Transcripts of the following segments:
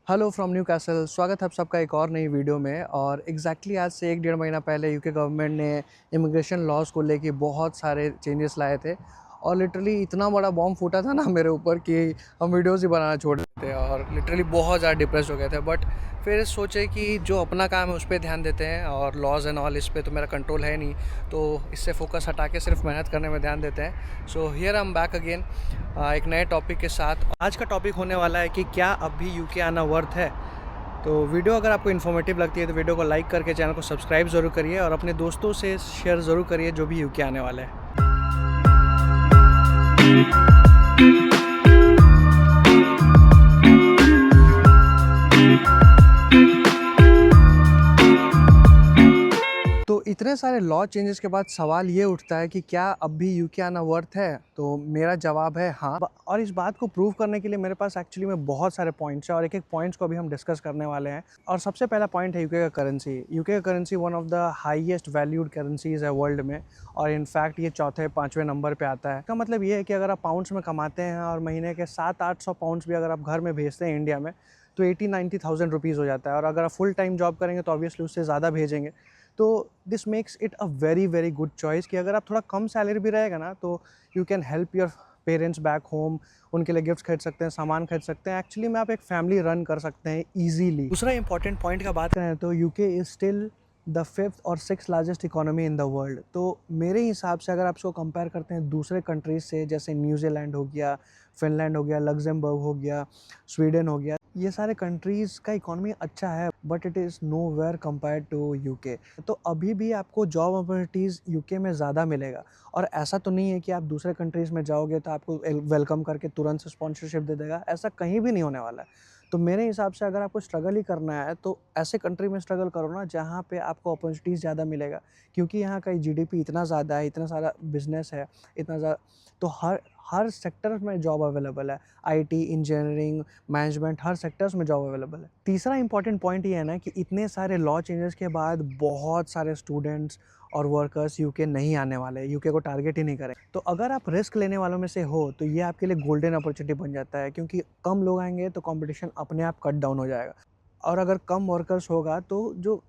Hello from new castle. स्वागत है आप सबका एक और नई वीडियो में। और आज से 1 डेढ़ महीना पहले यूके गवर्नमेंट ने इमिग्रेशन लॉज को लेके बहुत सारे चेंजेस लाए थे। और लिटरली इतना बड़ा बॉम्ब फूटा था ना मेरे ऊपर कि हम वीडियोस ही बनाना छोड़ देते और लिटरली बहुत ज़्यादा डिप्रेस हो गए थे। बट फिर सोचे कि जो अपना काम है उस पर ध्यान देते हैं और लॉज एंड ऑल इस पे तो मेरा कंट्रोल है नहीं, तो इससे फोकस हटा के सिर्फ मेहनत करने में ध्यान देते हैं। So here I am back again एक नए टॉपिक के साथ। आज का टॉपिक होने वाला है कि क्या अब भी यूके आना वर्थ है। तो वीडियो अगर आपको इन्फॉर्मेटिव लगती है तो वीडियो को लाइक करके चैनल को सब्सक्राइब ज़रूर करिए और अपने दोस्तों से शेयर ज़रूर करिए जो भी यूके आने वाले हैं। तो इतने सारे लॉ चेंजेस के बाद सवाल ये उठता है कि क्या अब भी यूके आना वर्थ है। तो मेरा जवाब है हाँ। और इस बात को प्रूव करने के लिए मेरे पास एक्चुअली में बहुत सारे पॉइंट्स हैं और एक एक पॉइंट्स को अभी हम डिस्कस करने वाले हैं। और सबसे पहला पॉइंट है यूके का करेंसी। यूके का currency one of the highest valued currencies है वर्ल्ड में और इनफैक्ट ये चौथे पाँचवें नंबर पर आता है। इसका मतलब ये है कि अगर आप पाउंड्स में कमाते हैं और महीने के 700-800 पाउंड्स भी अगर आप घर में भेजते हैं इंडिया में तो 80-90 थाउजेंड रुपीज़ हो जाता है। और अगर आप फुल टाइम जॉब करेंगे तो ऑब्वियसली उससे ज़्यादा भेजेंगे। तो this makes it a very very good choice कि अगर आप थोड़ा कम सैलरी भी रहेगा ना तो you can help your parents back home. उनके लिए गिफ्ट्स खरीद सकते हैं, सामान खरीद सकते हैं। एक्चुअली में आप एक फैमिली रन कर सकते हैं ईजीली। दूसरा इंपॉर्टेंट पॉइंट का बात करें तो UK is still the 5th और 6th largest economy in the world. तो मेरे हिसाब से अगर आप इसको कंपेयर करते हैं दूसरे कंट्रीज से, जैसे न्यूजीलैंड हो गया, फिनलैंड हो गया, लग्जमबर्ग हो गया, स्वीडन हो गया, ये सारे कंट्रीज़ का इकोनॉमी अच्छा है but it is nowhere compare to UK. तो अभी भी आपको जॉब अपॉर्चुनिटीज़ यूके में ज़्यादा मिलेगा। और ऐसा तो नहीं है कि आप दूसरे कंट्रीज़ में जाओगे तो आपको वेलकम करके तुरंत से स्पॉन्सरशिप दे देगा, ऐसा कहीं भी नहीं होने वाला है। तो मेरे हिसाब से अगर आपको स्ट्रगल ही करना है तो ऐसे कंट्री में स्ट्रगल करो ना जहाँ पे आपको अपॉर्चुनिटीज़ ज़्यादा मिलेगा, क्योंकि यहाँ का जीडीपी इतना ज़्यादा है, इतना सारा बिजनेस है, इतना ज़्यादा। तो हर हर सेक्टर में जॉब अवेलेबल है। IT, engineering, management, her sectors में जॉब अवेलेबल है। तीसरा इंपॉर्टेंट पॉइंट ये है ना कि इतने सारे लॉ चेंजेस के बाद बहुत सारे स्टूडेंट्स और वर्कर्स यूके नहीं आने वाले, यूके को टारगेट ही नहीं करें। तो अगर आप रिस्क लेने वालों में से हो तो ये आपके लिए गोल्डन अपॉर्चुनिटी बन जाता है, क्योंकि कम लोग आएंगे तो कंपटीशन अपने आप कट डाउन हो जाएगा। और अगर कम वर्कर्स होगा तो जो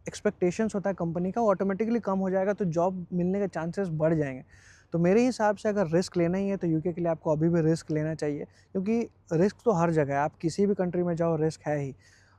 एक्सपेक्टेशंस होता है कंपनी का वो ऑटोमेटिकली कम हो जाएगा, तो जॉब मिलने के चांसेस बढ़ जाएंगे। तो मेरे हिसाब से अगर रिस्क लेना ही है तो यूके के लिए आपको अभी भी रिस्क लेना चाहिए, क्योंकि रिस्क तो हर जगह है, आप किसी भी कंट्री में जाओ रिस्क है ही।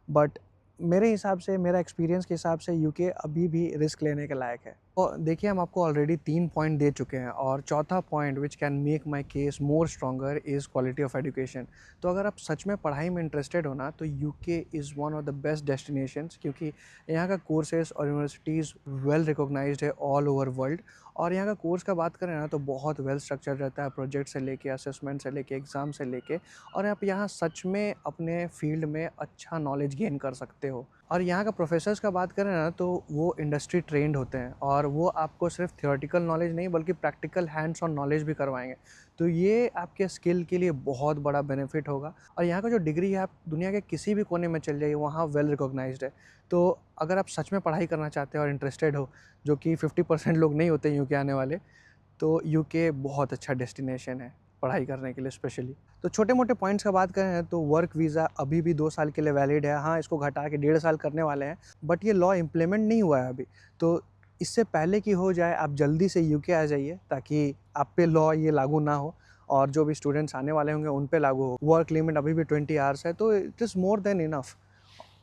बट मेरे हिसाब से, मेरा एक्सपीरियंस के हिसाब से यूके अभी भी रिस्क लेने के लायक है। और देखिए हम आपको ऑलरेडी 3 पॉइंट दे चुके हैं और चौथा point which can make my case more stronger is quality of education. तो अगर आप सच में पढ़ाई में इंटरेस्टेड हो ना तो UK is one of the best destinations, क्योंकि यहाँ का कोर्सेज और यूनिवर्सिटीज़ वेल रिकॉग्नाइज्ड है ऑल ओवर वर्ल्ड। और यहाँ का कोर्स का बात करें ना तो बहुत वेल स्ट्रक्चर रहता है, प्रोजेक्ट से लेके, असेसमेंट से लेके, एग्ज़ाम से लेके। और आप यहाँ सच में अपने फील्ड में अच्छा नॉलेज गेन कर सकते हो। और यहाँ का प्रोफेसर्स का बात करें ना तो वो इंडस्ट्री ट्रेंड होते हैं और वो आपको सिर्फ थियोरेटिकल नॉलेज नहीं बल्कि प्रैक्टिकल हैंड्स ऑन नॉलेज भी करवाएंगे। तो ये आपके स्किल के लिए बहुत बड़ा बेनिफिट होगा। और यहाँ का जो डिग्री है, आप दुनिया के किसी भी कोने में चल जाइए वहाँ वेल रिकॉग्नाइज्ड है। तो अगर आप सच में पढ़ाई करना चाहते हो और इंटरेस्टेड हो, जो कि 50% लोग नहीं होते यूके आने वाले, तो यूके बहुत अच्छा डेस्टिनेशन है पढ़ाई करने के लिए स्पेशली। तो छोटे मोटे पॉइंट्स का बात करें तो वर्क वीज़ा अभी भी 2 साल के लिए वैलिड है। हाँ, इसको घटा के 1.5 साल करने वाले हैं, बट ये लॉ इम्प्लीमेंट नहीं हुआ है अभी। तो इससे पहले कि हो जाए आप जल्दी से यूके आ जाइए, ताकि आप पे लॉ ये लागू ना हो और जो भी स्टूडेंट्स आने वाले होंगे उन पे लागू हो। वर्क लिमिट अभी भी 20 आवर्स है, तो it is more than enough.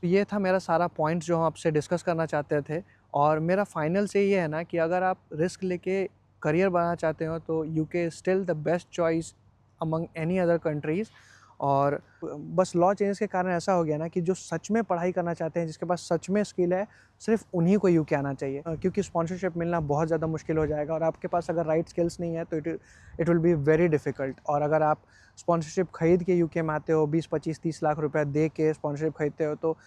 ये था मेरा सारा पॉइंट्स जो हम आपसे डिस्कस करना चाहते थे। और मेरा फाइनल से ये है ना कि अगर आप रिस्क लेके करियर बनाना चाहते हो तो UK still the best choice among any other countries. और बस लॉ चेंज के कारण ऐसा हो गया ना कि जो सच में पढ़ाई करना चाहते हैं, जिसके पास सच में स्किल है, सिर्फ उन्हीं को यूके आना चाहिए, क्योंकि स्पॉन्सरशिप मिलना बहुत ज़्यादा मुश्किल हो जाएगा और आपके पास अगर राइट स्किल्स नहीं है तो it will be very difficult. और अगर आप स्पॉन्सरशिप खरीद के यूके में आते हो, 20-25-30 लाख रुपया दे के स्पॉन्सरशिप खरीदते हो, तो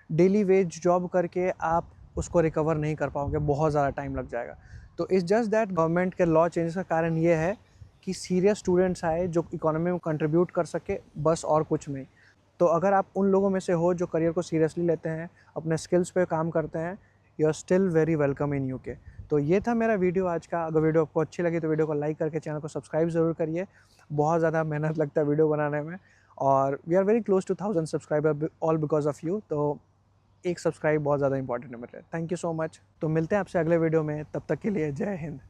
डेली वेज जॉब करके आप उसको रिकवर नहीं कर पाओगे, बहुत ज़्यादा टाइम लग जाएगा। तो इट्स जस्ट दैट गवर्नमेंट के लॉ चेंजेस का कारण ये है कि सीरियस स्टूडेंट्स आए जो इकोनॉमी में कंट्रीब्यूट कर सके, बस और कुछ नहीं। तो अगर आप उन लोगों में से हो जो करियर को सीरियसली लेते हैं, अपने स्किल्स पे काम करते हैं, you are still very welcome in UK. तो ये था मेरा वीडियो आज का। अगर वीडियो आपको अच्छी लगी तो वीडियो को लाइक करके चैनल को सब्सक्राइब ज़रूर करिए। बहुत ज़्यादा मेहनत लगता है वीडियो बनाने में। और we are very close to 1000 subscriber all because of you. तो एक सब्सक्राइब बहुत ज़्यादा इंपॉर्टेंट है मेरे लिए। Thank you so much. तो मिलते हैं आपसे अगले वीडियो में, तब तक के लिए जय हिंद।